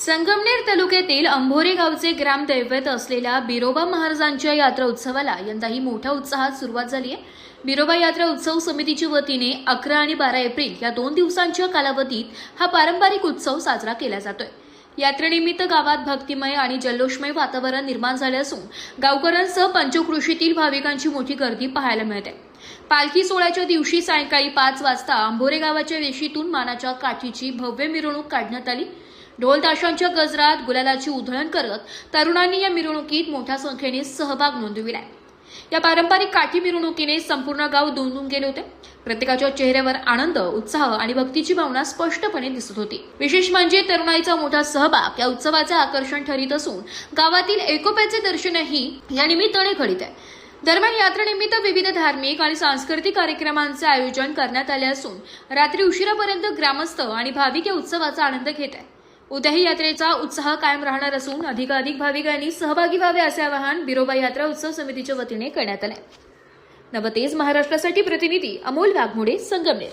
संगमनेर तालुक्यातील अंभोरे गावचे ग्रामदैवत असलेल्या बिरोबा महाराजांच्या यात्रा उत्सवाला यंदाही मोठ्या उत्साहात सुरुवात झाली आहे। बिरोबा यात्रा उत्सव समितीच्या वतीने 11 आणि 12 एप्रिल या 2 दिवसांच्या कालावधीत हा पारंपरिक उत्सव साजरा केला जातोय। यात्रेनिमित्त गावात भक्तिमय आणि जल्लोषमय वातावरण निर्माण झाले असून गावकऱ्यांसह पंचक्रोशीतील भाविकांची मोठी गर्दी पाहायला मिळते। पालखी सोहळ्याच्या दिवशी सायंकाळी 5 वाजता अंभोरे गावाच्या वेशीतून मानाच्या काठीची भव्य मिरवणूक काढण्यात आली। ढोल ताशांच्या गजरात गुलालाची उधळण करत तरुणांनी या मिरवणुकीत मोठ्या संख्येने सहभाग नोंदविलाय। या पारंपरिक काठी मिरवणुकीने संपूर्ण गाव दुमदुमून गेले होते। प्रत्येकाच्या चेहऱ्यावर आनंद, उत्साह आणि भक्तीची भावना स्पष्टपणे दिसत होती। विशेष म्हणजे तरुणाईचा मोठा सहभाग या उत्सवाचे आकर्षण ठरत असून गावातील एकोप्याचे दर्शनही या निमित्ताने घडत आहे। दरम्यान यात्रेनिमित्त विविध धार्मिक आणि सांस्कृतिक कार्यक्रमांचे आयोजन करण्यात आले असून रात्री उशिरापर्यंत ग्रामस्थ आणि भाविक या उत्सवाचा आनंद घेत आहेत। उद्याही यात्रेचा उत्साह कायम राहणार असून अधिकाधिक भाविकांनी सहभागी व्हावे असे आवाहन बिरोबा यात्रा उत्सव समितीच्या वतीने करण्यात आले। नवतेज महाराष्ट्रासाठी प्रतिनिधी अमोल वाघमोडे, संगमनेर।